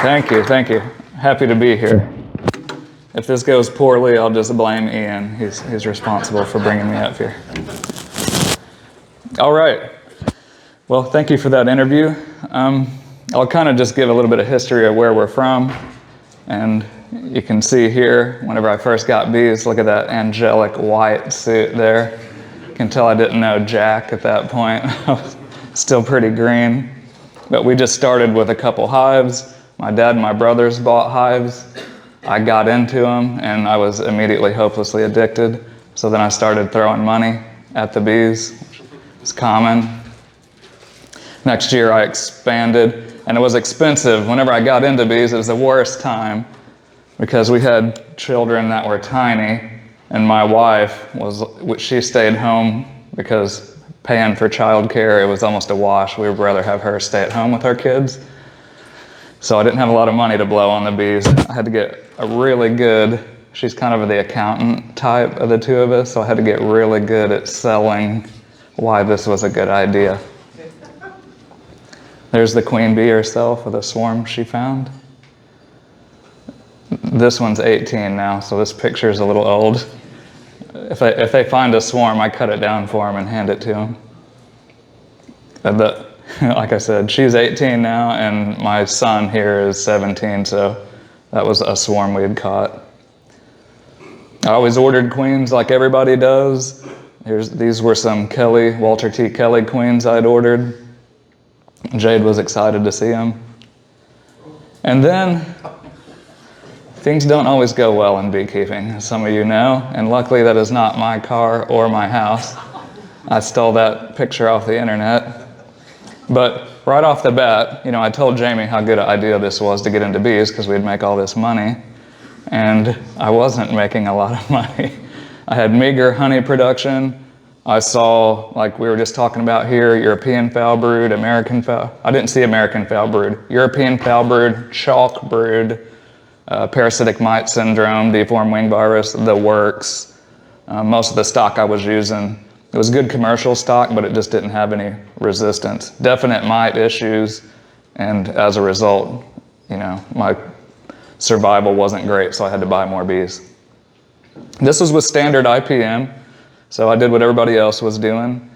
Thank you, thank you. Happy to be here. If this goes poorly, I'll just blame Ian. He's responsible for bringing me up here. All right. Well, thank you for that interview. I'll kind of just give a little bit of history of where we're from. And you can see here, whenever I first got bees, look at that angelic white suit there. You can tell I didn't know Jack at that point. I was still pretty green. But we just started with a couple hives. My dad and my brothers bought hives. I got into them, and I was immediately hopelessly addicted. So then I started throwing money at the bees, which is common. Next year I expanded, and it was expensive. Whenever I got into bees, it was the worst time because we had children that were tiny, and my wife she stayed home because paying for childcare, it was almost a wash. We would rather have her stay at home with our kids. So I didn't have a lot of money to blow on the bees. I had to get a really good, she's kind of the accountant type of the two of us, so I had to get really good at selling why this was a good idea. There's the queen bee herself with a swarm she found. This one's 18 now, so this picture's a little old. If they find a swarm, I cut it down for them and hand it to them. Like I said, she's 18 now, and my son here is 17, so that was a swarm we had caught. I always ordered queens like everybody does. These were some Walter T. Kelly queens I'd ordered. Jade was excited to see them. And then, things don't always go well in beekeeping, as some of you know, and luckily that is not my car or my house. I stole that picture off the internet. But right off the bat, I told Jamie how good an idea this was to get into bees because we'd make all this money, and I wasn't making a lot of money. I had meager honey production. I saw, like we were just talking about here, European foul brood, American foul. I didn't see American foul brood. European foul brood, chalk brood, parasitic mite syndrome, deformed wing virus, the works. Most of the stock I was using, it was good commercial stock, but it just didn't have any resistance. Definite mite issues, and as a result, my survival wasn't great, so I had to buy more bees. This was with standard IPM. So I did what everybody else was doing.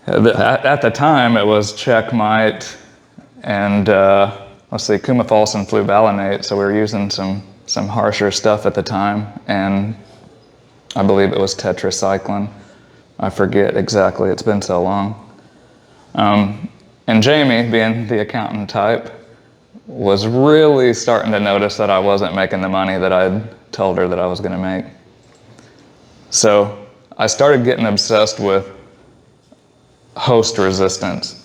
At the time, it was check mite and, Coumaphos and fluvalinate. So we were using some harsher stuff at the time. And I believe it was tetracycline. I forget exactly, it's been so long. And Jamie, being the accountant type, was really starting to notice that I wasn't making the money that I'd told her that I was gonna make. So I started getting obsessed with host resistance.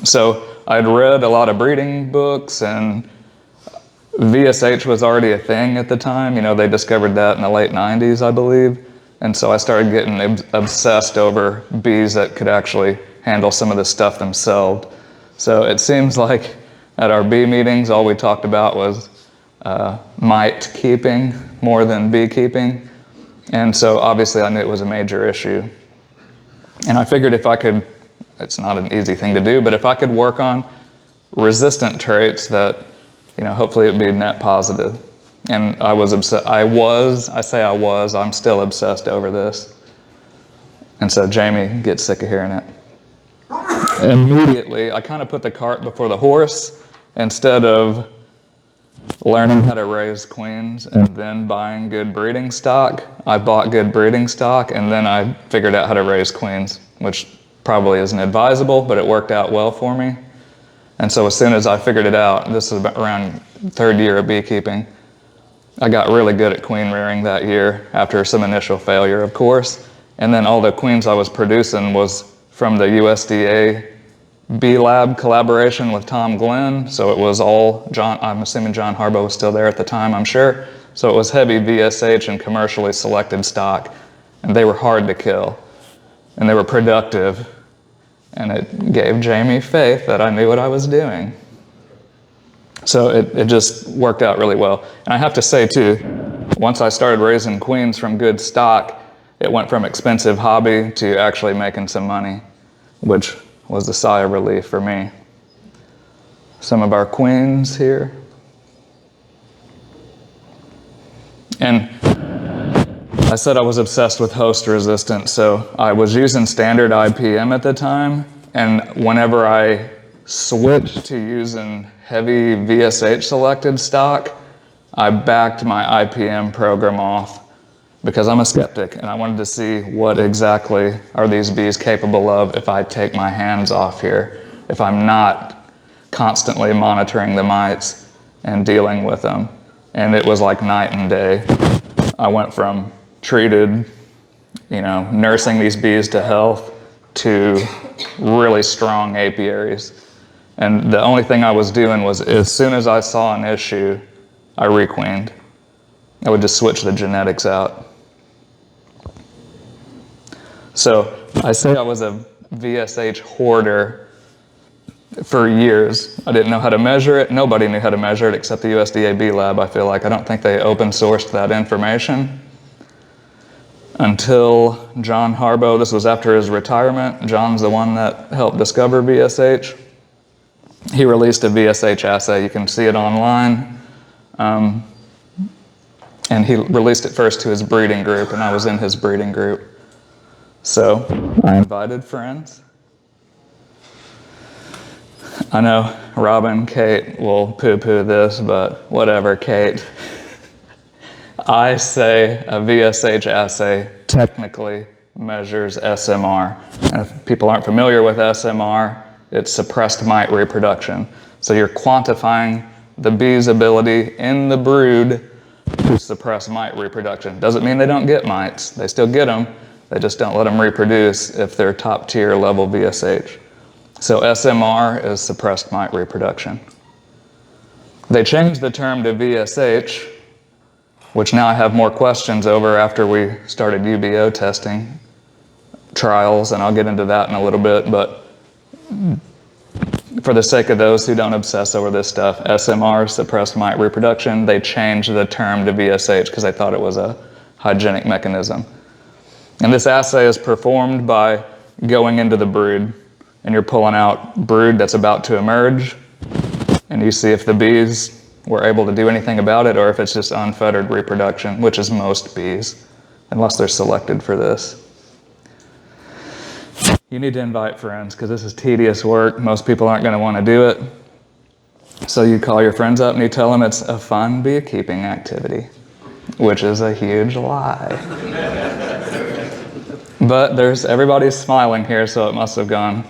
So I'd read a lot of breeding books, and VSH was already a thing at the time. They discovered that in the late 90s, I believe. And so I started getting obsessed over bees that could actually handle some of the stuff themselves. So it seems like at our bee meetings, all we talked about was mite keeping more than beekeeping. And so obviously I knew it was a major issue. And I figured if I could, it's not an easy thing to do, but if I could work on resistant traits that, hopefully it'd be net positive. And I was obsessed, I'm still obsessed over this. And so Jamie gets sick of hearing it. Immediately, I kind of put the cart before the horse. Instead of learning how to raise queens and then buying good breeding stock, I bought good breeding stock, and then I figured out how to raise queens, which probably isn't advisable, but it worked out well for me. And so as soon as I figured it out, this is around third year of beekeeping, I got really good at queen rearing that year after some initial failure, of course. And then all the queens I was producing was from the USDA Bee Lab collaboration with Tom Glenn. So it was all I'm assuming John Harbo was still there at the time, I'm sure. So it was heavy VSH and commercially selected stock, and they were hard to kill, and they were productive, and it gave Jamie faith that I knew what I was doing. So it just worked out really well. And I have to say too, once I started raising queens from good stock, it went from expensive hobby to actually making some money, which was a sigh of relief for me. some of our queens here. And I said I was obsessed with host resistance, so I was using standard IPM at the time, and whenever I switched to using heavy VSH selected stock, I backed my IPM program off because I'm a skeptic and I wanted to see what exactly are these bees capable of if I take my hands off here, if I'm not constantly monitoring the mites and dealing with them. And it was like night and day. I went from treated, nursing these bees to health to really strong apiaries. And the only thing I was doing was as soon as I saw an issue, I requeened. I would just switch the genetics out. So I say I was a VSH hoarder for years. I didn't know how to measure it. Nobody knew how to measure it except the USDA Bee Lab, I feel like. I don't think they open sourced that information until John Harbo. This was after his retirement. John's the one that helped discover VSH. He released a VSH assay. You can see it online. And he released it first to his breeding group, and I was in his breeding group. So I invited friends. I know Robin, Kate will poo-poo this, but whatever, Kate. I say a VSH assay technically measures SMR. And if people aren't familiar with SMR, it's suppressed mite reproduction. So you're quantifying the bee's ability in the brood to suppress mite reproduction. Doesn't mean they don't get mites. They still get them. They just don't let them reproduce if they're top tier level VSH. So SMR is suppressed mite reproduction. They changed the term to VSH, which now I have more questions over after we started UBeeO testing trials, and I'll get into that in a little bit, but for the sake of those who don't obsess over this stuff, SMR, suppressed mite reproduction, they changed the term to VSH because they thought it was a hygienic mechanism. And this assay is performed by going into the brood, and you're pulling out brood that's about to emerge, and you see if the bees were able to do anything about it or if it's just unfettered reproduction, which is most bees, unless they're selected for this. You need to invite friends because this is tedious work. Most people aren't going to want to do it. So you call your friends up and you tell them it's a fun beekeeping activity, which is a huge lie. But everybody's smiling here, so it must have gone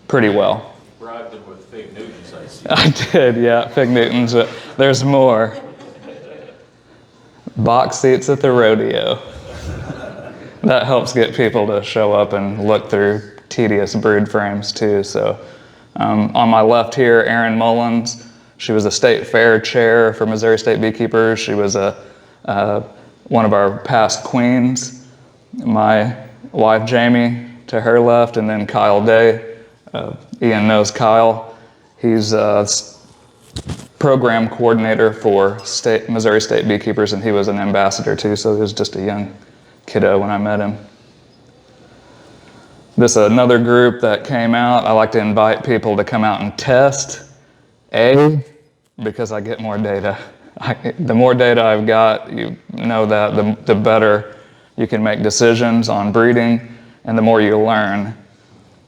pretty well. Bribed them with fig Newtons, I see. I did, yeah, fig Newtons. But there's more. Box seats at the rodeo. That helps get people to show up and look through tedious brood frames too. So on my left here, Erin Mullins. She was a state fair chair for Missouri State Beekeepers. She was one of our past queens. My wife, Jamie, to her left, and then Kyle Day. Ian knows Kyle. He's a program coordinator for Missouri State Beekeepers, and he was an ambassador too, so he was just a young kiddo when I met him. This is another group that came out. I like to invite people to come out and test. Because I get more data. The more data I've got, you know that, the better you can make decisions on breeding, and the more you learn.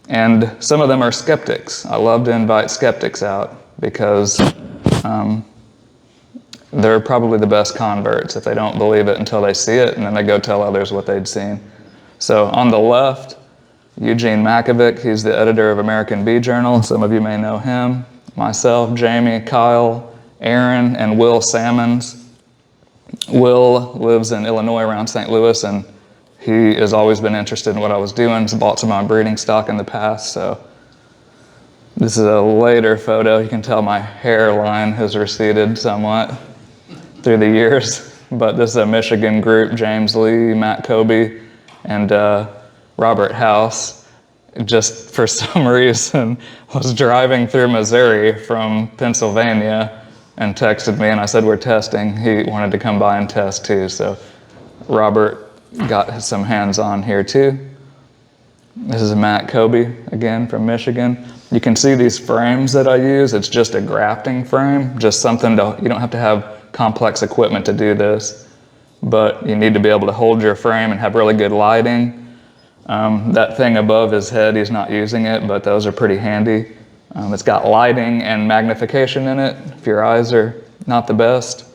And some of them are skeptics. I love to invite skeptics out because they're probably the best converts if they don't believe it until they see it, and then they go tell others what they'd seen. So on the left, Eugene Makovic, he's the editor of American Bee Journal. Some of you may know him. Myself, Jamie, Kyle, Aaron, and Will Salmons. Will lives in Illinois around St. Louis, and he has always been interested in what I was doing. He's bought some of my breeding stock in the past, so this is a later photo. You can tell my hairline has receded somewhat through the years, but this is a Michigan group, James Lee, Matt Kobe, and Robert House. Just for some reason was driving through Missouri from Pennsylvania and texted me, and I said, we're testing. He wanted to come by and test too, so Robert got some hands-on here too. This is Matt Kobe, again, from Michigan. You can see these frames that I use. It's just a grafting frame, just something to, you don't have to have complex equipment to do this, but you need to be able to hold your frame and have really good lighting. That thing above his head, he's not using it, but those are pretty handy. It's got lighting and magnification in it if your eyes are not the best.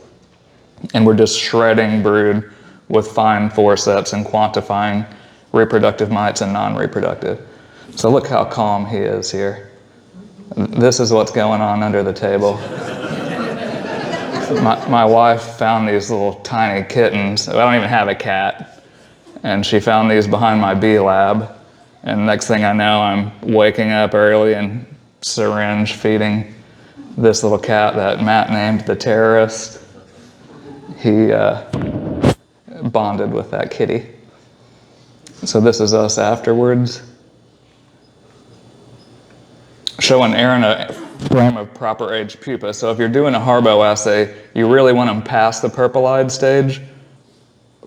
And we're just shredding brood with fine forceps and quantifying reproductive mites and non-reproductive. So look how calm he is here. This is what's going on under the table. My wife found these little tiny kittens. I don't even have a cat. And she found these behind my bee lab. And next thing I know, I'm waking up early and syringe feeding this little cat that Matt named the terrorist. He bonded with that kitty. So this is us afterwards. Showing Aaron a frame of proper age pupa. So if you're doing a Harbo assay, you really want them past the purple-eyed stage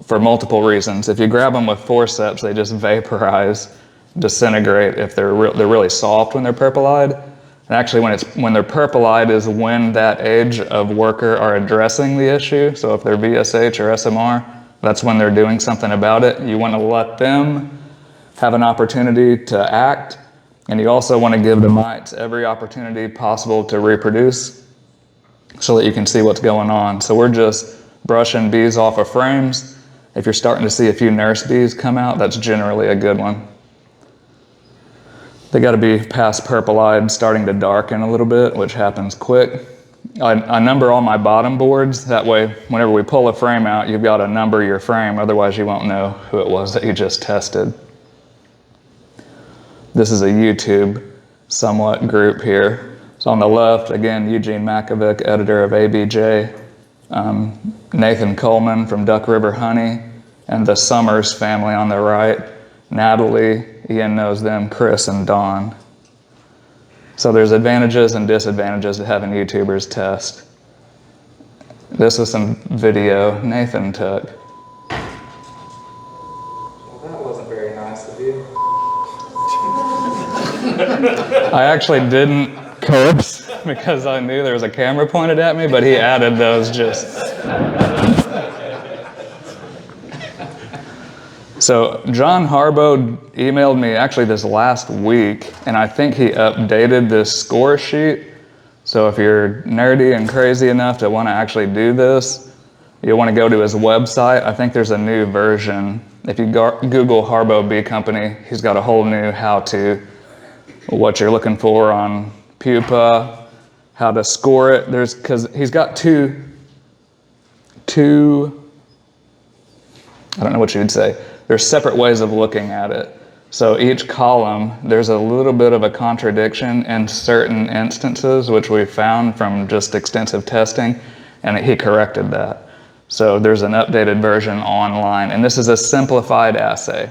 for multiple reasons. If you grab them with forceps, they just vaporize, disintegrate if they're really soft when they're purple-eyed. And actually when they're purple-eyed is when that age of worker are addressing the issue. So if they're VSH or SMR, that's when they're doing something about it. You want to let them have an opportunity to act, and you also want to give the mites every opportunity possible to reproduce so that you can see what's going on. So we're just brushing bees off of frames. If you're starting to see a few nurse bees come out, that's generally a good one. They got to be past purple-eyed, starting to darken a little bit, which happens quick. I number all my bottom boards. That way, whenever we pull a frame out, you've got to number your frame. Otherwise, you won't know who it was that you just tested. This is a YouTube somewhat group here. So on the left, again, Eugene Makovic, editor of ABJ. Nathan Coleman from Duck River Honey, and the Summers family on the right. Natalie, Ian knows them, Chris and Dawn. So there's advantages and disadvantages to having YouTubers test. This was some video Nathan took. Well, that wasn't very nice of you. I actually didn't curse because I knew there was a camera pointed at me, but he added those just. So John Harbo emailed me actually this last week, and I think he updated this score sheet. So if you're nerdy and crazy enough to want to actually do this, you'll want to go to his website. I think there's a new version. If you Google Harbo Bee Company, he's got a whole new how-to, what you're looking for on pupa, how to score it. Because he's got two, I don't know what you'd say. There's separate ways of looking at it. So each column, there's a little bit of a contradiction in certain instances, which we found from just extensive testing, and he corrected that. So there's an updated version online, and this is a simplified assay.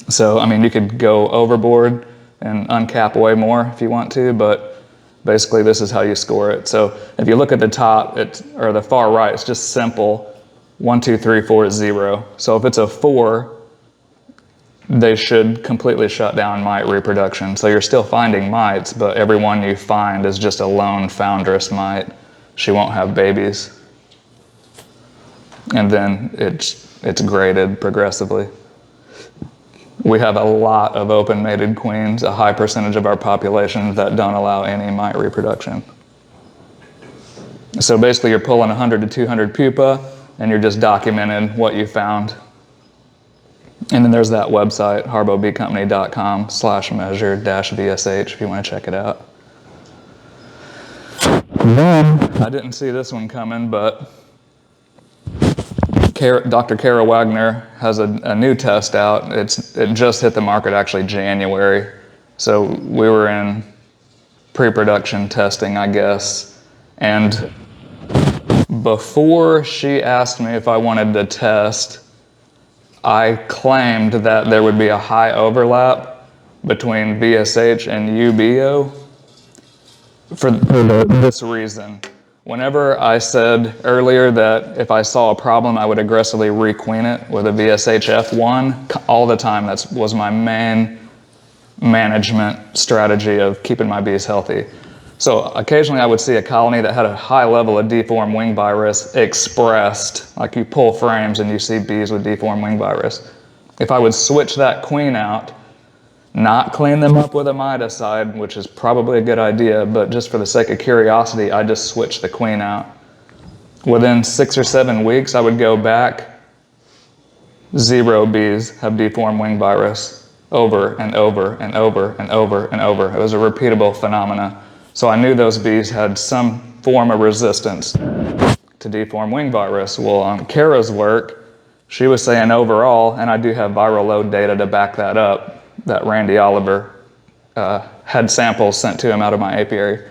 So, I mean, you could go overboard and uncap way more if you want to, but basically this is how you score it. So if you look at the top, or the far right, it's just simple. 1, 2, 3, 4 is 0. So if it's a 4, they should completely shut down mite reproduction. So you're still finding mites, but every one you find is just a lone foundress mite. She won't have babies. And then it's graded progressively. We have a lot of open-mated queens, a high percentage of our population that don't allow any mite reproduction. So basically you're pulling 100 to 200 pupa, and you're just documenting what you found. And then there's that website, harbobeecompany.com/measure-VSH if you want to check it out. Then, I didn't see this one coming, but Dr. Kara Wagner has a new test out. It just hit the market actually January. So we were in pre-production testing, I guess. And before she asked me if I wanted to test, I claimed that there would be a high overlap between VSH and UBeeO for this reason. Whenever I said earlier that if I saw a problem, I would aggressively requeen it with a VSH F1, all the time, that was my main management strategy of keeping my bees healthy. So occasionally I would see a colony that had a high level of deformed wing virus expressed, like you pull frames and you see bees with deformed wing virus. If I would switch that queen out, not clean them up with a miticide, which is probably a good idea, but just for the sake of curiosity, I just switched the queen out. Within 6 or 7 weeks, I would go back, 0 bees have deformed wing virus over and over and over and over and over. It was a repeatable phenomena. So I knew those bees had some form of resistance to deformed wing virus. Well, on Kara's work, she was saying overall, and I do have viral load data to back that up, that Randy Oliver had samples sent to him out of my apiary.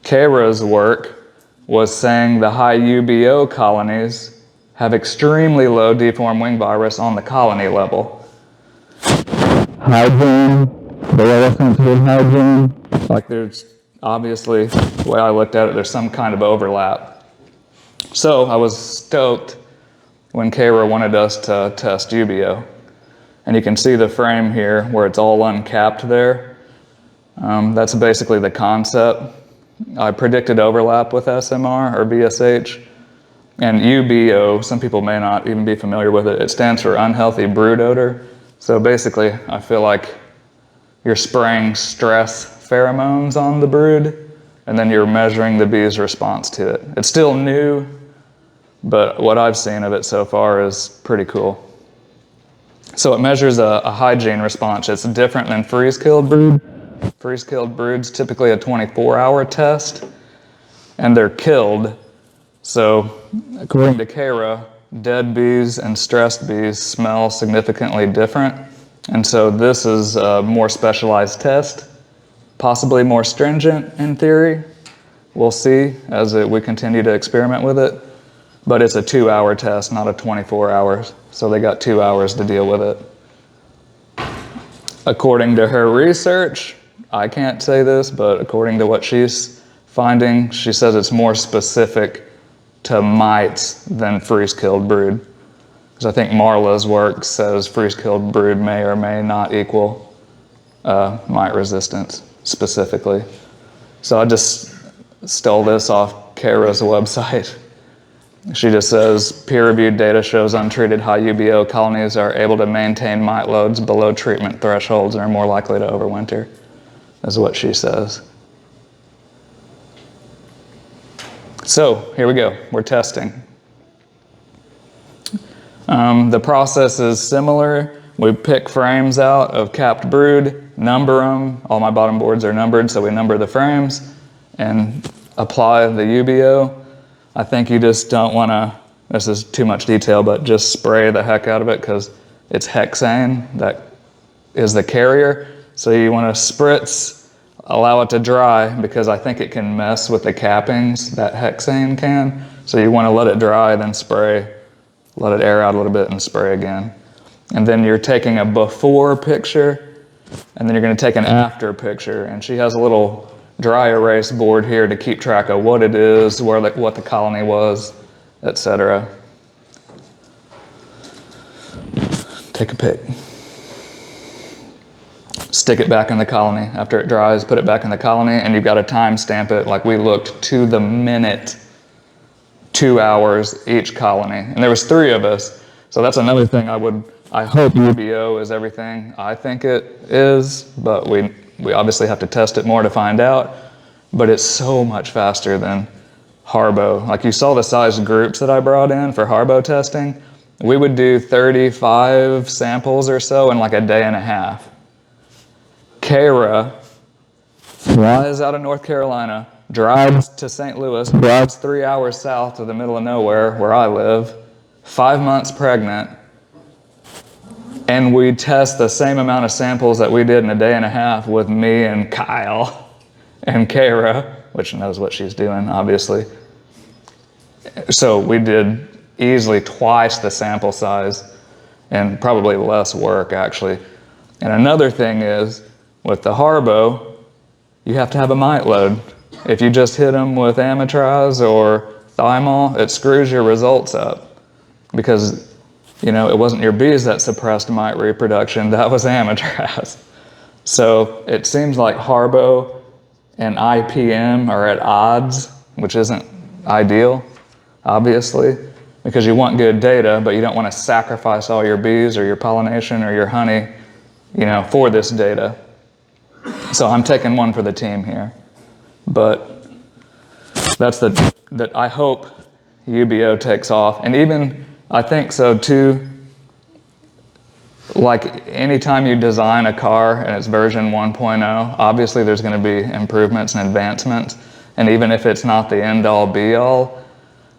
Kara's work was saying the high UBO colonies have extremely low deformed wing virus on the colony level. Hygiene, below sensitive hygiene, like there's obviously, the way I looked at it, there's some kind of overlap. So I was stoked when Kara wanted us to test UBeeO. And you can see the frame here where it's all uncapped there. That's basically the concept. I predicted overlap with SMR or VSH. And UBeeO, some people may not even be familiar with it. It stands for unhealthy brood odor. So basically, I feel like you're spraying stress pheromones on the brood, and then you're measuring the bee's response to it. It's still new, but what I've seen of it so far is pretty cool. So it measures a hygiene response. It's different than freeze-killed brood. Freeze-killed brood's typically a 24-hour test, and they're killed. So according to Kara, dead bees and stressed bees smell significantly different. And so this is a more specialized test, possibly more stringent in theory. We'll see as we continue to experiment with it. But it's a 2-hour test, not a 24 hours. So they got 2 hours to deal with it. According to her research, I can't say this, but according to what she's finding, she says it's more specific to mites than freeze-killed brood. Because I think Marla's work says freeze-killed brood may or may not equal mite resistance specifically. So I just stole this off Kara's website. She just says, peer-reviewed data shows untreated high UBeeO colonies are able to maintain mite loads below treatment thresholds and are more likely to overwinter, is what she says. So here we go, we're testing. The process is similar. We pick frames out of capped brood, number them. All my bottom boards are numbered, so we number the frames and apply the UBeeO. I think you just don't want to, this is too much detail, but just spray the heck out of it because it's hexane that is the carrier. So you want to spritz, allow it to dry because I think it can mess with the cappings, that hexane can. So you want to let it dry, then spray, let it air out a little bit and spray again. And then you're taking a before picture and then you're going to take an after picture. And she has a little dry erase board here to keep track of what it is, what the colony was, etc. Take a pic. Stick it back in the colony. After it dries, put it back in the colony, and you've got to time stamp it like we looked to the minute, 2 hours each colony. And there was 3 of us, so that's another thing I hope UBeeO is everything I think it is, but we obviously have to test it more to find out, but it's so much faster than Harbo. Like you saw the size groups that I brought in for Harbo testing. We would do 35 samples or so in like a day and a half. Kara flies out of North Carolina, drives to St. Louis, drives 3 hours south to the middle of nowhere where I live, 5 months pregnant, and we test the same amount of samples that we did in a day and a half with me and Kyle and Kara, which knows what she's doing, obviously. So we did easily twice the sample size and probably less work, actually. And another thing is, with the Harbo, you have to have a mite load. If you just hit them with Amitraz or Thymol, it screws your results up because, you know, it wasn't your bees that suppressed mite reproduction, that was Amitraz. So it seems like Harbo and IPM are at odds, which isn't ideal, obviously, because you want good data, but you don't want to sacrifice all your bees or your pollination or your honey, for this data. So I'm taking one for the team here. But that's that I hope UBeeO takes off. And even, I think so too, like anytime you design a car and it's version 1.0, obviously there's going to be improvements and advancements. And even if it's not the end-all be-all,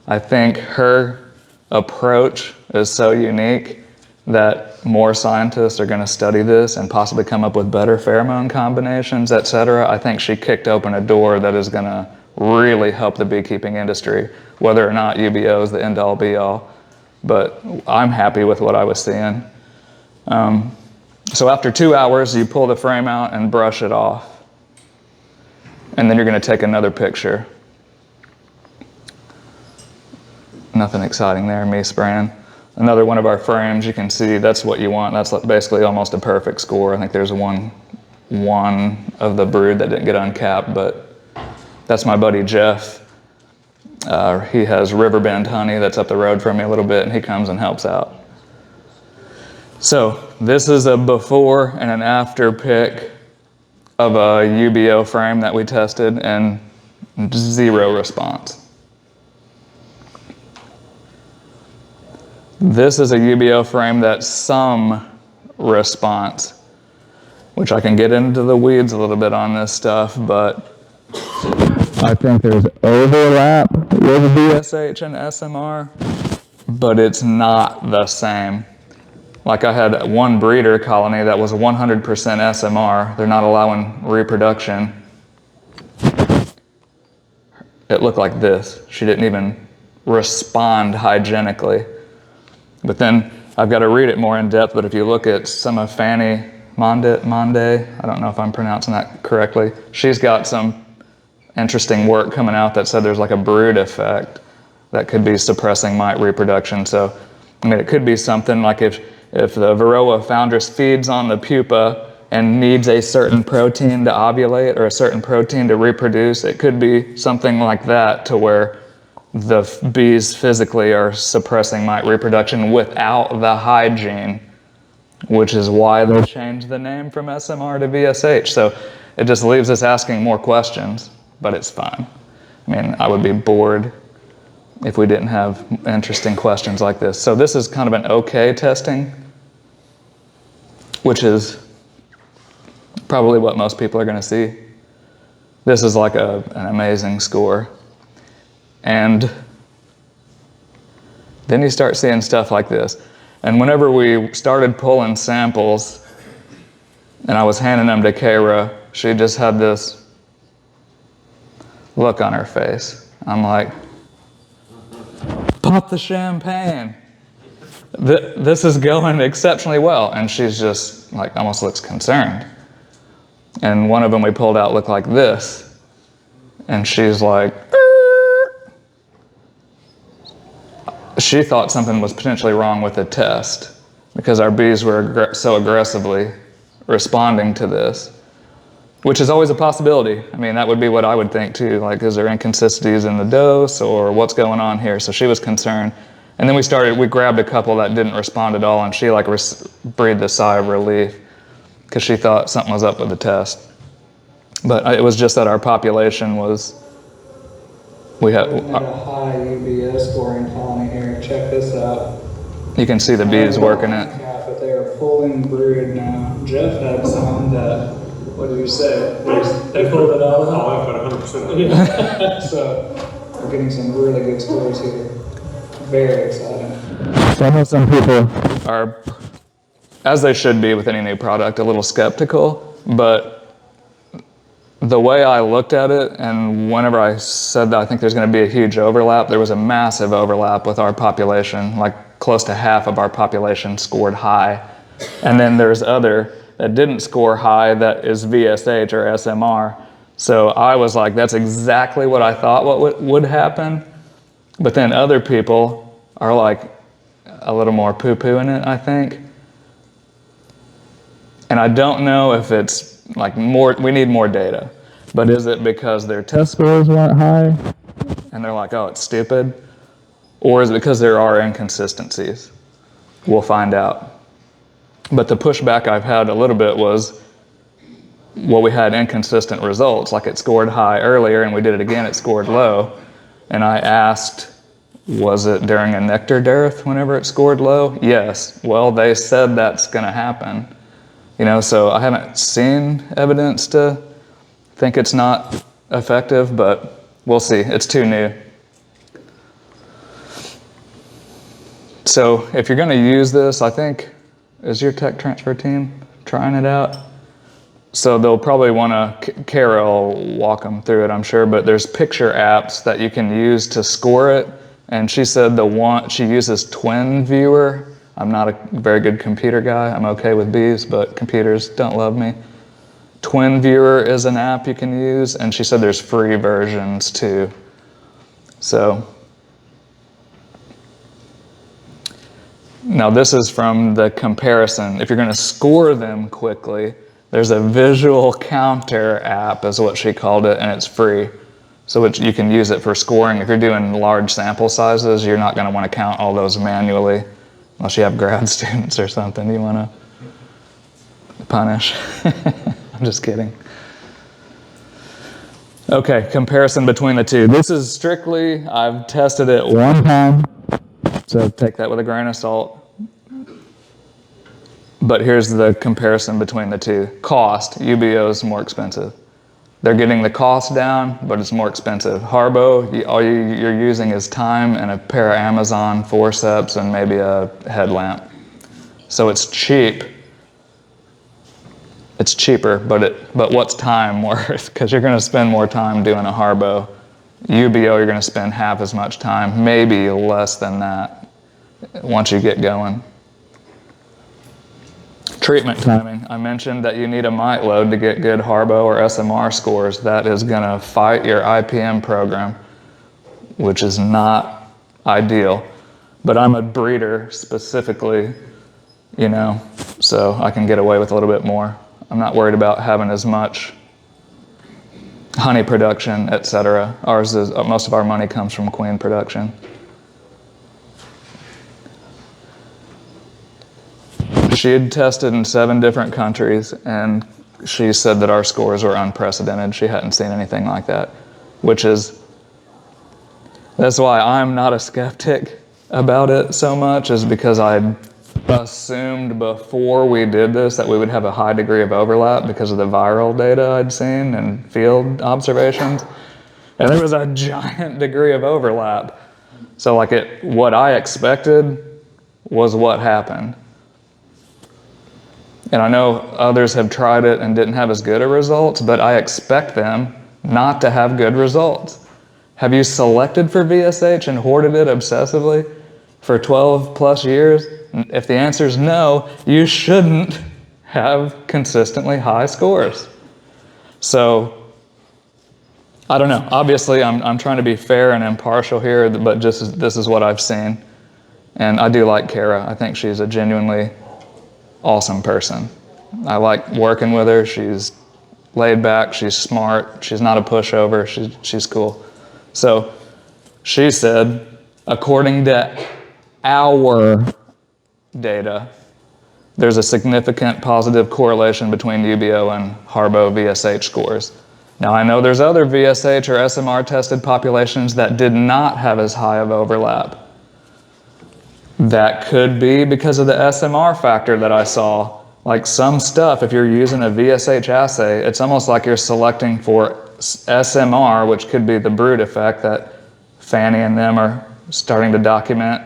I think her approach is so unique that more scientists are going to study this and possibly come up with better pheromone combinations, etc. I think she kicked open a door that is going to really help the beekeeping industry, whether or not UBeeO is the end-all be-all. But I'm happy with what I was seeing. So after 2 hours, you pull the frame out and brush it off. And then you're going to take another picture. Nothing exciting there, me spraying. Another one of our frames, you can see that's what you want. That's basically almost a perfect score. I think there's one of the brood that didn't get uncapped, but that's my buddy Jeff. He has Riverbend honey that's up the road from me a little bit, and he comes and helps out. So this is a before and an after pic of a UBeeO frame that we tested, and 0 response. This is a UBeeO frame that's some response, which I can get into the weeds a little bit on this stuff, but I think there's overlap with VSH and SMR, but it's not the same. Like I had one breeder colony that was 100% SMR. They're not allowing reproduction. It looked like this. She didn't even respond hygienically. But then I've got to read it more in depth, but if you look at some of Fanny Monde, I don't know if I'm pronouncing that correctly, she's got some interesting work coming out that said there's like a brood effect that could be suppressing mite reproduction. So, I mean, it could be something like if the Varroa foundress feeds on the pupa and needs a certain protein to ovulate or a certain protein to reproduce, it could be something like that to where the bees physically are suppressing mite reproduction without the hygiene, which is why they changed the name from SMR to VSH. So it just leaves us asking more questions, but it's fine. I mean, I would be bored if we didn't have interesting questions like this. So this is kind of an okay testing, which is probably what most people are going to see. This is like an amazing score. And then you start seeing stuff like this. And whenever we started pulling samples and I was handing them to Kara, she just had this look on her face. I'm like, pop the champagne. This is going exceptionally well. And she's just like, almost looks concerned. And one of them we pulled out looked like this. And she's like, she thought something was potentially wrong with the test because our bees were so aggressively responding to this, which is always a possibility. I mean, that would be what I would think too. Like, is there inconsistencies in the dose or what's going on here? So she was concerned. And then we grabbed a couple that didn't respond at all, and she like breathed a sigh of relief because she thought something was up with the test. But it was just that our population was, we had a high UBS scoring colony here. Check this out. You can see the bees working it. But they are pulling brood now. Jeff had some that, what did you say? They pulled it all out. I've got 100%. So we're getting some really good scores here. Very exciting. Some people are, as they should be with any new product, a little skeptical, but the way I looked at it, and whenever I said that I think there's going to be a huge overlap, there was a massive overlap with our population. Like close to half of our population scored high. And then there's other that didn't score high that is VSH or SMR. So I was like, that's exactly what I thought would happen. But then other people are like a little more poo-poo in it, I think. And I don't know if it's like more, we need more data. But is it because their test scores weren't high and they're like, oh, it's stupid? Or is it because there are inconsistencies? We'll find out. But the pushback I've had a little bit was, well, we had inconsistent results, like it scored high earlier and we did it again, it scored low. And I asked, was it during a nectar dearth whenever it scored low? Yes. Well, they said that's going to happen. You know, so I haven't seen evidence to think it's not effective, but we'll see. It's too new. So if you're going to use this, I think, is your tech transfer team trying it out? So they'll probably want to, Kara will walk them through it, I'm sure, but there's picture apps that you can use to score it. And she said she uses Twin Viewer. I'm not a very good computer guy. I'm okay with bees, but computers don't love me. Twin Viewer is an app you can use, and she said there's free versions too. So, now this is from the comparison. If you're going to score them quickly, there's a visual counter app is what she called it, and it's free. So you can use it for scoring. If you're doing large sample sizes, you're not going to want to count all those manually, unless you have grad students or something you want to punish. I'm just kidding. Okay, comparison between the two. This is strictly, I've tested it one time, so take that with a grain of salt. But here's the comparison between the two. Cost, UBeeO is more expensive. They're getting the cost down, but it's more expensive. Harbo, all you're using is time and a pair of Amazon forceps and maybe a headlamp. So it's cheap. It's cheaper, but what's time worth? Because you're going to spend more time doing a Harbo. UBeeO, you're going to spend half as much time, maybe less than that, once you get going. Treatment timing. I mentioned that you need a mite load to get good Harbo or SMR scores. That is going to fight your IPM program, which is not ideal. But I'm a breeder specifically, you know, so I can get away with a little bit more. I'm not worried about having as much honey production, etc. Ours is, most of our money comes from queen production. She had tested in 7 different countries, and she said that our scores were unprecedented. She hadn't seen anything like that, that's why I'm not a skeptic about it so much, is because I assumed before we did this that we would have a high degree of overlap because of the viral data I'd seen and field observations. And there was a giant degree of overlap. So what I expected was what happened. And I know others have tried it and didn't have as good a results, but I expect them not to have good results. Have you selected for VSH and hoarded it obsessively for 12 plus years? If the answer is no, you shouldn't have consistently high scores. So, I don't know. Obviously, I'm trying to be fair and impartial here, but just this is what I've seen. And I do like Kara. I think she's a genuinely awesome person. I like working with her. She's laid back, she's smart, she's not a pushover, she's cool. So she said, according to our data, there's a significant positive correlation between UBeeO and Harbo VSH scores. Now I know there's other VSH or SMR tested populations that did not have as high of overlap. That could be because of the SMR factor that I saw. Like some stuff, if you're using a VSH assay, it's almost like you're selecting for SMR, which could be the brood effect that Fanny and them are starting to document.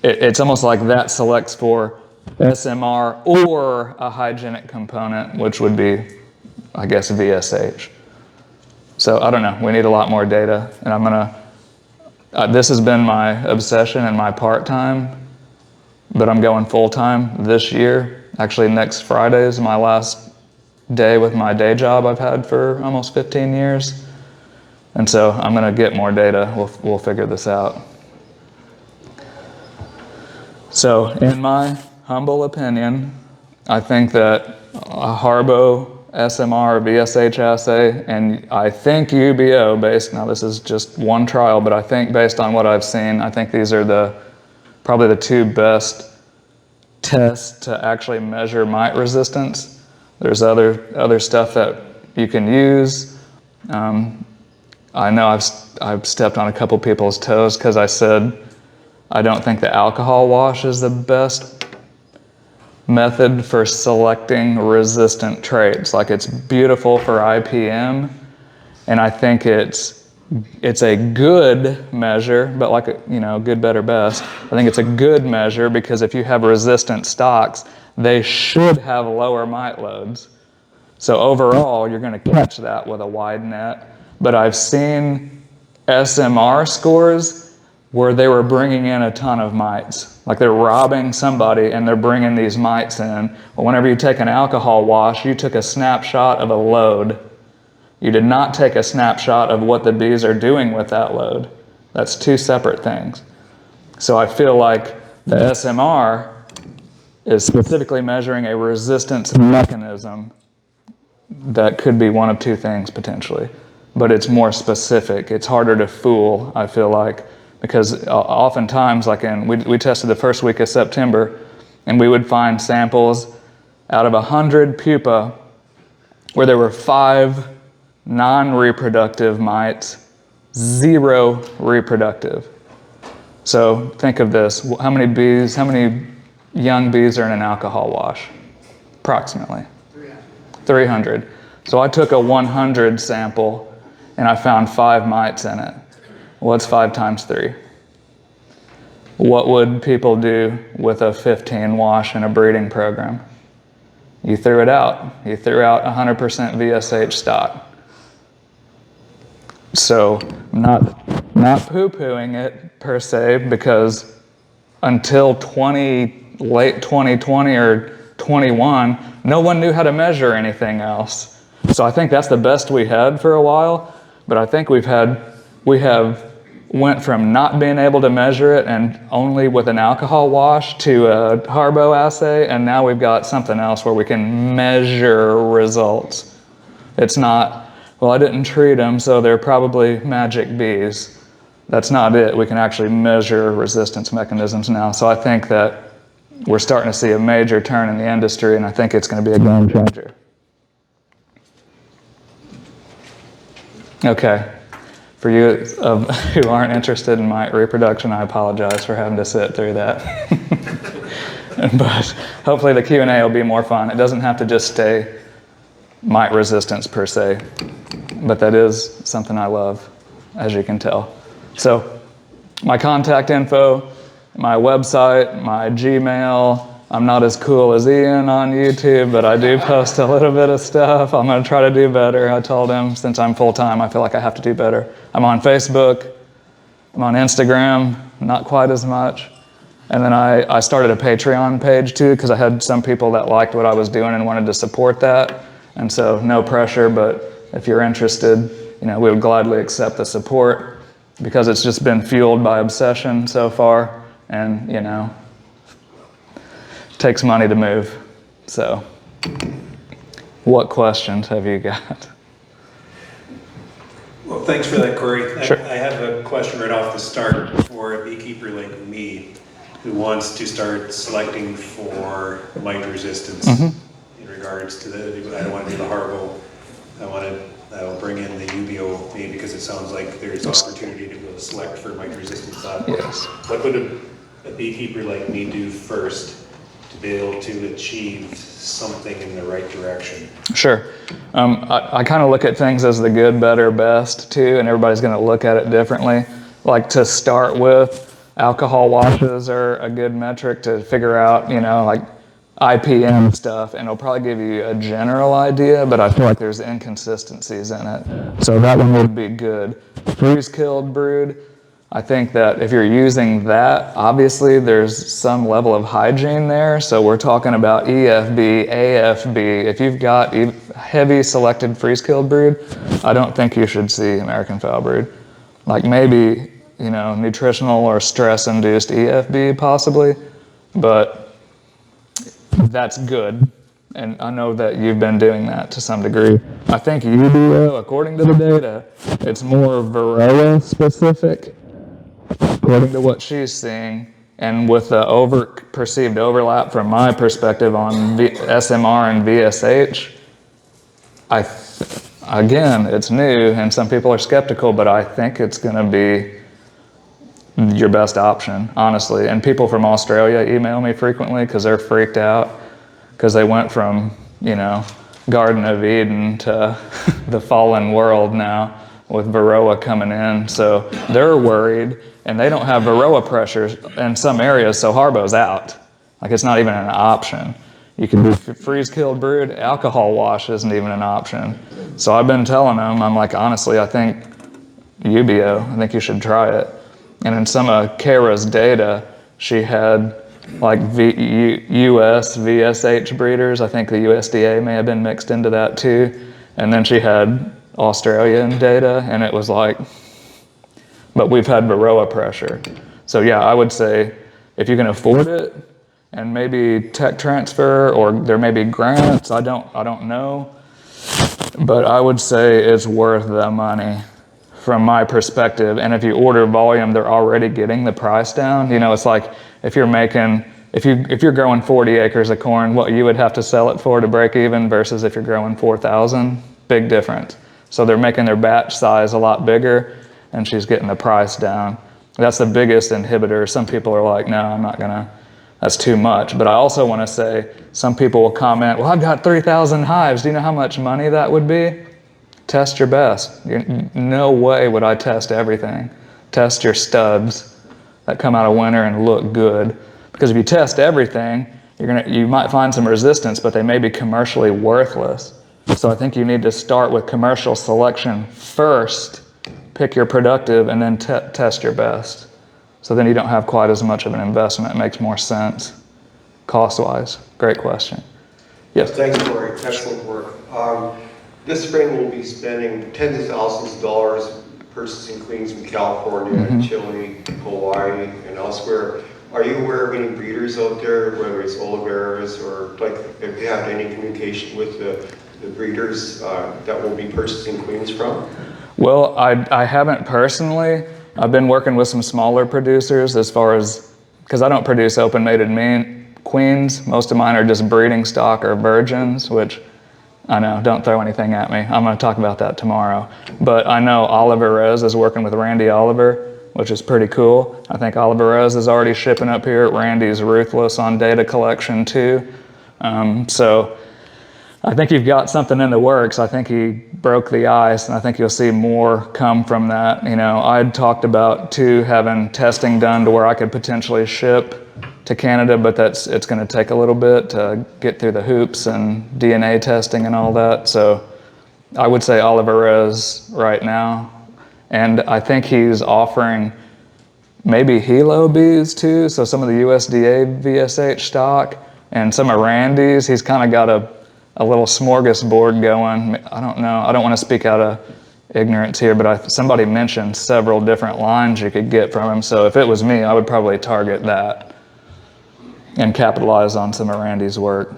It's almost like that selects for SMR or a hygienic component, which would be, I guess, VSH. So I don't know, we need a lot more data, and I'm gonna, this has been my obsession and my part-time, but I'm going full-time this year. Actually, next Friday is my last day with my day job I've had for almost 15 years. And so I'm gonna get more data. We'll figure this out. So in my humble opinion, I think that a Harbo SMR or VSH assay, and I think UBeeO based, now this is just one trial, but I think based on what I've seen, I think these are probably the two best tests to actually measure mite resistance. There's other stuff that you can use. I know I've stepped on a couple people's toes because I said I don't think the alcohol wash is the best method for selecting resistant traits. Like, it's beautiful for IPM, and I think it's a good measure, but like, good, better, best. I think it's a good measure because if you have resistant stocks, they should have lower mite loads. So overall, you're going to catch that with a wide net. But I've seen SMR scores where they were bringing in a ton of mites. Like, they're robbing somebody and they're bringing these mites in. Well, whenever you take an alcohol wash, you took a snapshot of a load. You did not take a snapshot of what the bees are doing with that load. That's two separate things. So I feel like the SMR is specifically measuring a resistance mechanism that could be one of two things potentially, but it's more specific. It's harder to fool, I feel like, because oftentimes, like we tested the first week of September, and we would find samples out of 100 pupa where there were 5 non-reproductive mites, 0 reproductive. So think of this, how many young bees are in an alcohol wash? Approximately. 300. So I took a 100 sample and I found 5 mites in it. What's 5 times 3? What would people do with a 15 wash in a breeding program? You threw it out. You threw out 100% VSH stock. So not poo-pooing it per se, because until late 2020 or 21, no one knew how to measure anything else. So I think that's the best we had for a while, but I think we have went from not being able to measure it and only with an alcohol wash to a Harbo assay, and now we've got something else where we can measure results. It's not, well, I didn't treat them, so they're probably magic bees. That's not it. We can actually measure resistance mechanisms now. So I think that we're starting to see a major turn in the industry, and I think it's going to be a game changer. Okay, for you who aren't interested in mite reproduction, I apologize for having to sit through that. But hopefully the Q&A will be more fun. It doesn't have to just stay mite resistance per se, but that is something I love, as you can tell. So my contact info, my website, my Gmail. I'm not as cool as Ian on YouTube, but I do post a little bit of stuff. I'm going to try to do better. I told him, since I'm full-time, I feel like I have to do better. I'm on Facebook. I'm on Instagram, not quite as much. And then I started a Patreon page too, because I had some people that liked what I was doing and wanted to support that. And so no pressure, but if you're interested, we would gladly accept the support, because it's just been fueled by obsession so far. And, takes money to move. So, what questions have you got? Well, thanks for that, Cory. Sure. I have a question right off the start for a beekeeper like me who wants to start selecting for mite resistance in regards to I don't want to do the Harbo. I'll bring in the UBeeO maybe, because it sounds like there's opportunity to be able to select for mite resistance. Yes. What would a beekeeper like me do first to be able to achieve something in the right direction? Sure. I kind of look at things as the good, better, best too, and everybody's going to look at it differently. Like, to start with, alcohol washes are a good metric to figure out, like IPM stuff, and it'll probably give you a general idea, but I feel like there's inconsistencies in it. So that one would be good. Freeze-killed brood, I think that if you're using that, obviously there's some level of hygiene there. So we're talking about EFB, AFB. If you've got heavy selected freeze-killed brood, I don't think you should see American foul brood. Like, maybe, nutritional or stress-induced EFB possibly, but that's good. And I know that you've been doing that to some degree. I think UBO, according to the data, it's more Varroa specific, according to what she's seeing. And with the perceived overlap from my perspective on SMR and VSH, again, it's new and some people are skeptical, but I think it's going to be your best option, honestly. And people from Australia email me frequently because they're freaked out because they went from, Garden of Eden to the fallen world now with Varroa coming in. So they're worried, and they don't have Varroa pressures in some areas, so Harbo's out. Like, it's not even an option. You can do freeze-killed brood, alcohol wash isn't even an option. So I've been telling them, I'm like, honestly, I think UBeeO, I think you should try it. And in some of Kara's data, she had like US VSH breeders. I think the USDA may have been mixed into that too. And then she had Australian data, and it was like, but we've had Varroa pressure. So yeah, I would say if you can afford it, and maybe tech transfer, or there may be grants, I don't know. But I would say it's worth the money from my perspective. And if you order volume, they're already getting the price down. It's like if you're growing 40 acres of corn, what you would have to sell it for to break even versus if you're growing 4,000, big difference. So they're making their batch size a lot bigger, and she's getting the price down. That's the biggest inhibitor. Some people are like, no, I'm not gonna, that's too much. But I also want to say, some people will comment, well, I've got 3,000 hives. Do you know how much money that would be? Test your best. No way would I test everything. Test your studs that come out of winter and look good. Because if you test everything, you might find some resistance, but they may be commercially worthless. So I think you need to start with commercial selection first, pick your productive, and then test your best. So then you don't have quite as much of an investment. It makes more sense cost-wise. Great question. Yes? Thanks, Cory. Excellent work. This spring we'll be spending tens of thousands of dollars purchasing queens from California, Chile, Hawaii, and elsewhere. Are you aware of any breeders out there, whether it's Oliveras or if you have any communication with the breeders that will be purchasing queens from? Well, I haven't personally. I've been working with some smaller producers as far as, because I don't produce open-mated queens. Most of mine are just breeding stock or virgins, which I know, don't throw anything at me. I'm going to talk about that tomorrow. But I know Oliver Rose is working with Randy Oliver, which is pretty cool. I think Oliver Rose is already shipping up here. Randy's ruthless on data collection too. So I think you've got something in the works. I think he broke the ice, and I think you'll see more come from that. I'd talked about too having testing done to where I could potentially ship to Canada, but it's going to take a little bit to get through the hoops and DNA testing and all that. So I would say Oliver Rose right now. And I think he's offering maybe Hilo bees too, so some of the USDA VSH stock and some of Randy's. He's kind of got a little smorgasbord going. I don't know. I don't want to speak out of ignorance here, but somebody mentioned several different lines you could get from him. So if it was me, I would probably target that and capitalize on some of Randy's work.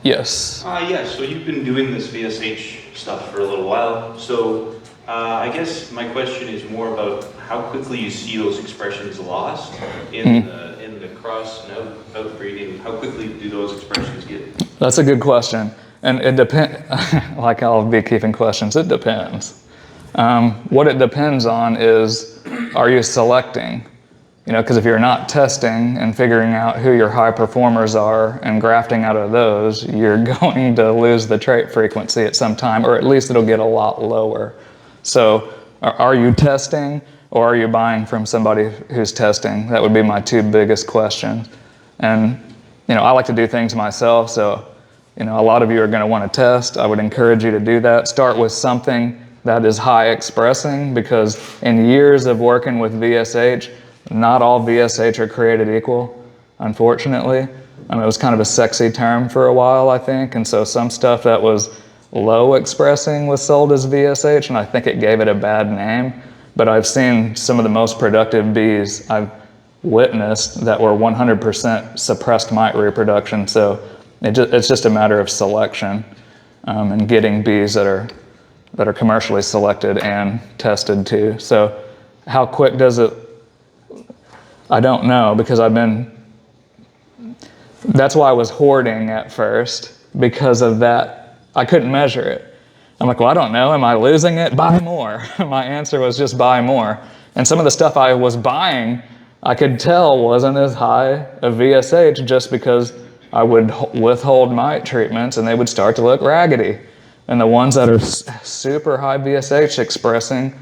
Yes? So you've been doing this VSH stuff for a little while. So I guess my question is more about how quickly you see those expressions lost in the cross and outbreeding. How quickly do those expressions get? That's a good question. And it depends, like all beekeeping questions, it depends. What it depends on is, are you selecting? Because if you're not testing and figuring out who your high performers are and grafting out of those, you're going to lose the trait frequency at some time, or at least it'll get a lot lower. So are you testing, or are you buying from somebody who's testing? That would be my two biggest questions. And, I like to do things myself, so, a lot of you are going to want to test. I would encourage you to do that. Start with something that is high expressing, because in years of working with VSH, not all VSH are created equal, unfortunately. It was kind of a sexy term for a while, I think, and so some stuff that was low expressing was sold as VSH, and I think it gave it a bad name. But I've seen some of the most productive bees. I've witnessed that were 100% suppressed mite reproduction. So it's just a matter of selection and getting bees that are commercially selected and tested too. So how quick does it? I don't know, because that's why I was hoarding at first, because of that. I couldn't measure it. I'm like, well, I don't know. Am I losing it? Buy more. My answer was just buy more. And some of the stuff I was buying, I could tell wasn't as high a VSH, just because I would withhold mite treatments and they would start to look raggedy. And the ones that are super high VSH expressing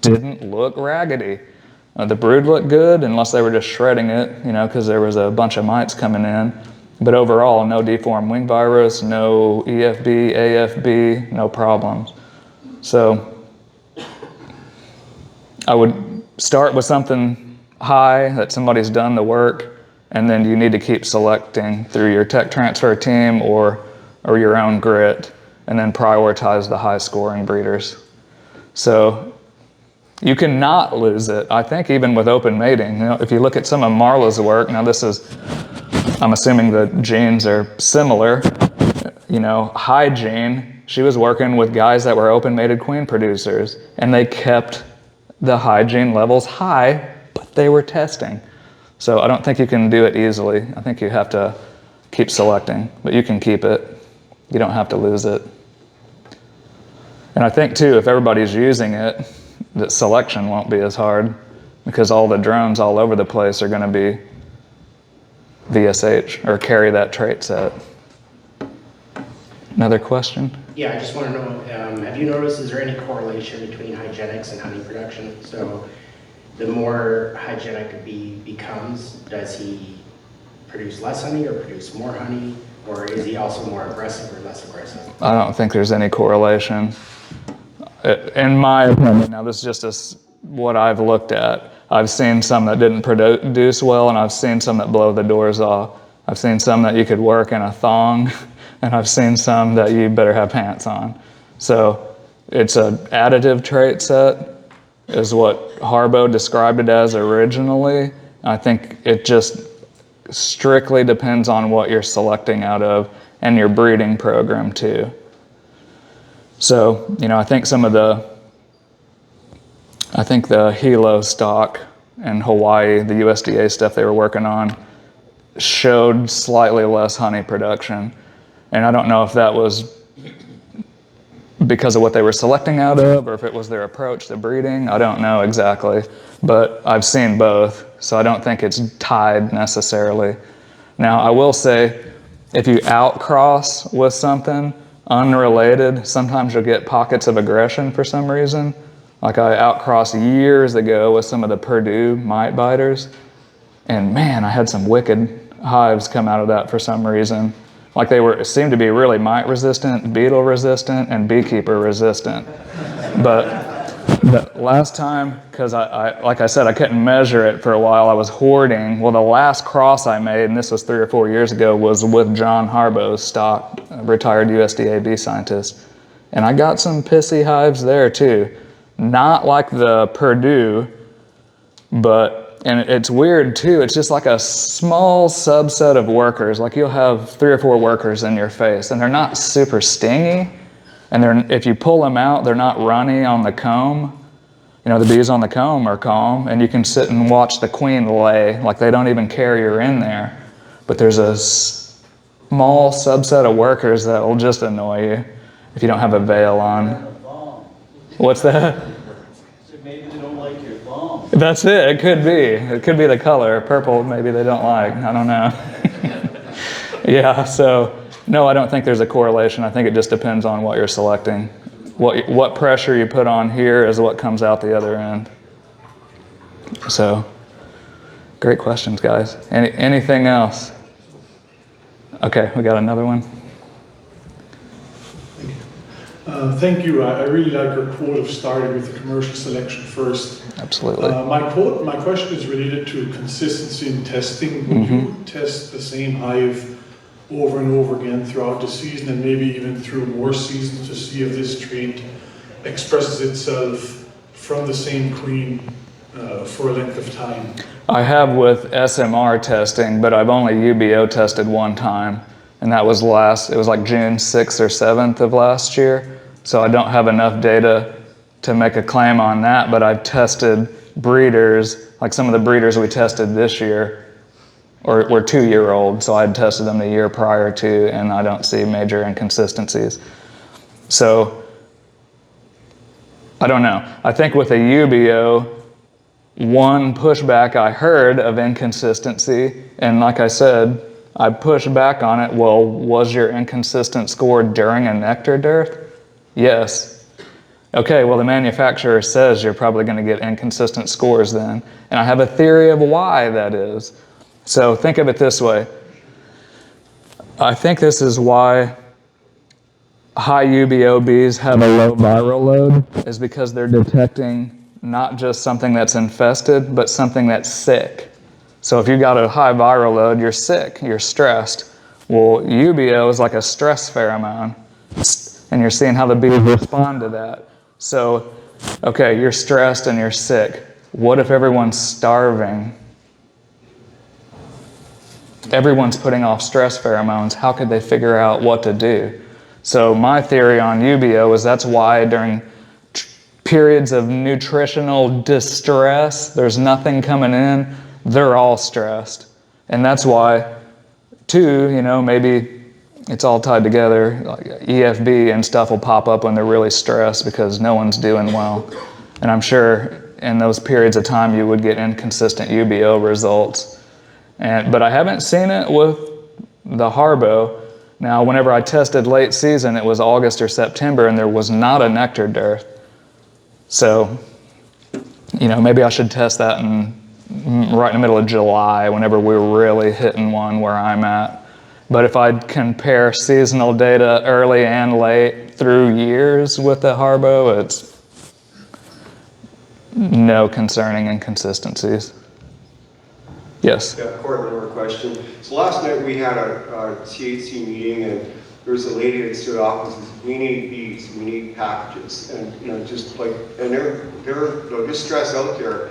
didn't look raggedy. The brood looked good, unless they were just shredding it, because there was a bunch of mites coming in. But overall, no deformed wing virus, no EFB, AFB, no problems. So I would start with something high that somebody's done the work, and then you need to keep selecting through your tech transfer team or your own grit, and then prioritize the high scoring breeders. So you cannot lose it. I think even with open mating, if you look at some of Marla's work, now I'm assuming the genes are similar, high gene, she was working with guys that were open mated queen producers, and they kept the high gene levels high, but they were testing. So I don't think you can do it easily. I think you have to keep selecting, but you can keep it. You don't have to lose it. And I think too, if everybody's using it, that selection won't be as hard, because all the drones all over the place are going to be VSH or carry that trait set. Another question? Yeah, I just want to know, have you noticed, is there any correlation between hygienics and honey production? So the more hygienic a bee becomes, does he produce less honey or produce more honey? Or is he also more aggressive or less aggressive? I don't think there's any correlation. In my opinion, now this is just what I've looked at. I've seen some that didn't produce well, and I've seen some that blow the doors off. I've seen some that you could work in a thong, and I've seen some that you better have pants on. So it's an additive trait set, is what Harbo described it as originally. I think it just strictly depends on what you're selecting out of and your breeding program too. So, I think the Hilo stock in Hawaii, the USDA stuff they were working on, showed slightly less honey production. And I don't know if that was because of what they were selecting out of, or if it was their approach to breeding. I don't know exactly, but I've seen both, so I don't think it's tied necessarily. Now, I will say, if you outcross with something unrelated, sometimes you'll get pockets of aggression for some reason. Like I outcrossed years ago with some of the Purdue mite biters, and man, I had some wicked hives come out of that for some reason. Like they seemed to be really mite resistant, beetle resistant, and beekeeper resistant. But the last time, because like I said, I couldn't measure it for a while, I was hoarding. Well, the last cross I made, and this was 3 or 4 years ago, was with John Harbo's stock, retired USDA bee scientist. And I got some pissy hives there too. Not like the Purdue, and it's weird too, it's just like a small subset of workers. Like you'll have 3 or 4 workers in your face, and they're not super stingy, and if you pull them out, they're not runny on the comb. The bees on the comb are calm, and you can sit and watch the queen lay, like they don't even carry her in there. But there's a small subset of workers that will just annoy you if you don't have a veil on. What's that? Maybe they don't like your thumb. That's it. It could be. It could be the color. Purple, maybe they don't like. I don't know. Yeah, so no, I don't think there's a correlation. I think it just depends on what you're selecting. What pressure you put on here is what comes out the other end. So, great questions, guys. Anything else? Okay, we got another one. Thank you. I really like your quote of starting with the commercial selection first. Absolutely. My question is related to consistency in testing. Would you test the same hive over and over again throughout the season, and maybe even through more seasons, to see if this trait expresses itself from the same queen for a length of time? I have with SMR testing, but I've only UBeeO tested one time, and that was it was like June 6th or 7th of last year. So I don't have enough data to make a claim on that, but I've tested breeders, like some of the breeders we tested this year, or were 2-year-old, so I had tested them the year prior to, and I don't see major inconsistencies. So, I don't know. I think with a UBeeO, one pushback I heard of inconsistency, and like I said, I pushed back on it, well, was your inconsistent score during a nectar dearth? Yes. Okay, well the manufacturer says you're probably going to get inconsistent scores then, and I have a theory of why that is. So think of it this way. I think this is why high UBeeO bees have a low viral load, is because they're detecting not just something that's infested, but something that's sick. So if you got a high viral load, you're sick, you're stressed. Well, UBeeO is like a stress pheromone, and you're seeing how the bees respond to that. So, okay, you're stressed and you're sick. What if everyone's starving? Everyone's putting off stress pheromones. How could they figure out what to do? So my theory on UBeeO is that's why during periods of nutritional distress, there's nothing coming in, they're all stressed. And that's why, too, you know, maybe it's all tied together, like EFB and stuff will pop up when they're really stressed because no one's doing well. And I'm sure in those periods of time you would get inconsistent UBeeO results. But I haven't seen it with the Harbo. Now, whenever I tested late season, it was August or September, and there was not a nectar dearth. So, you know, maybe I should test that right in the middle of July, whenever we're really hitting one where I'm at. But if I compare seasonal data early and late through years with the Harbo, it's no concerning inconsistencies. Yes? Yeah, Cory, one more question. So last night we had a THC meeting, and there was a lady that stood off and says, we need bees, we need packages, and you know, just like, and they're you know, just stressed out there.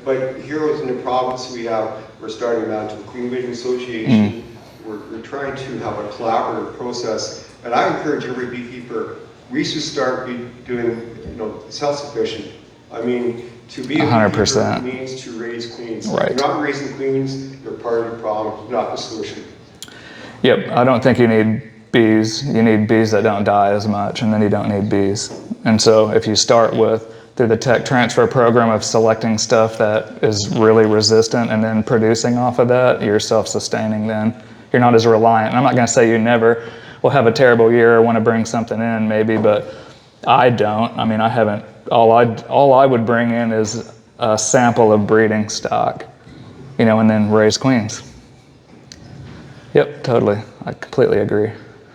But here in the province we're starting a Manitoba Queen Breeding Association. We're trying to have a collaborative process, and I encourage every beekeeper, we should start doing, you know, self-sufficient. I mean, to be a 100%. beekeeper means to raise queens. Right. If you're not raising queens, you're part of the problem, not the solution. Yep, I don't think you need bees. You need bees that don't die as much, and then you don't need bees. And so if you start through the tech transfer program of selecting stuff that is really resistant and then producing off of that, you're self-sustaining then. You're not as reliant. And I'm not going to say you never will have a terrible year or want to bring something in maybe, but I don't. I mean, I haven't. All I would bring in is a sample of breeding stock, you know, and then raise queens. Yep, totally. I completely agree.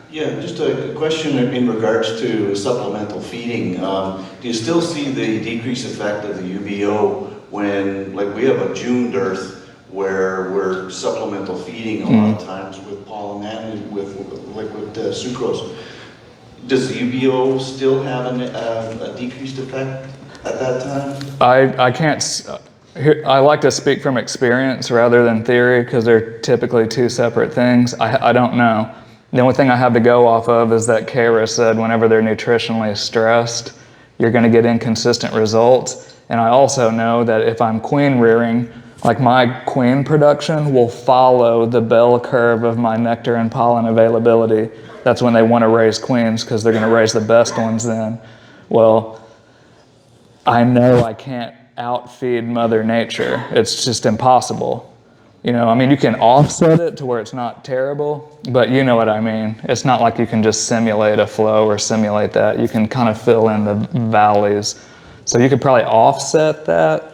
Yeah, just a question in regards to supplemental feeding. Do you still see the decreased effect of the UBeeO when, like, we have a June dearth where we're supplemental feeding a lot of times with pollen and with sucrose? Does the UBeeO still have a decreased effect at that time? I can't. I like to speak from experience rather than theory because they're typically two separate things. I don't know. The only thing I have to go off of is that Kara said whenever they're nutritionally stressed, you're going to get inconsistent results. And I also know that if I'm queen rearing, like my queen production will follow the bell curve of my nectar and pollen availability. That's when they want to raise queens because they're going to raise the best ones then. Well, I know I can't outfeed Mother Nature. It's just impossible. You know, I mean, you can offset it to where it's not terrible, but you know what I mean. It's not like you can just simulate a flow or simulate that. You can kind of fill in the valleys. So you could probably offset that,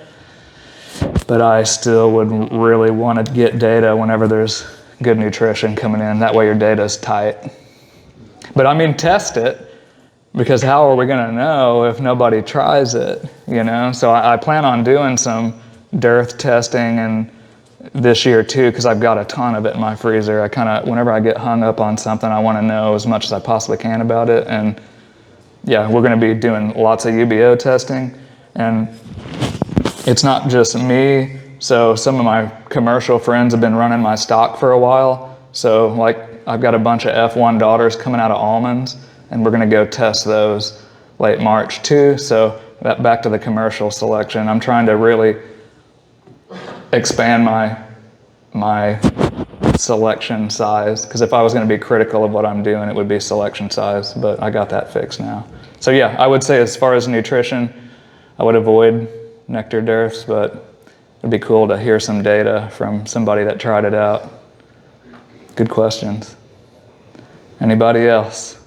but I still would really want to get data whenever there's good nutrition coming in. That way your data's tight. But I mean, test it, because how are we going to know if nobody tries it, you know? So I plan on doing some dearth testing and this year too, because I've got a ton of it in my freezer. I kind of, whenever I get hung up on something, I want to know as much as I possibly can about it. And yeah, we're going to be doing lots of UBeeO testing. And It's not just me. So some of my commercial friends have been running my stock for a while. So like I've got a bunch of F1 daughters coming out of almonds, and we're gonna go test those late March too. So back to the commercial selection, I'm trying to really expand my selection size, because if I was going to be critical of what I'm doing, it would be selection size, but I got that fixed now. So yeah, I would say as far as nutrition, I would avoid nectar dearths, but it'd be cool to hear some data from somebody that tried it out. Good questions. Anybody else?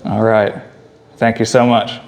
All right. Thank you so much.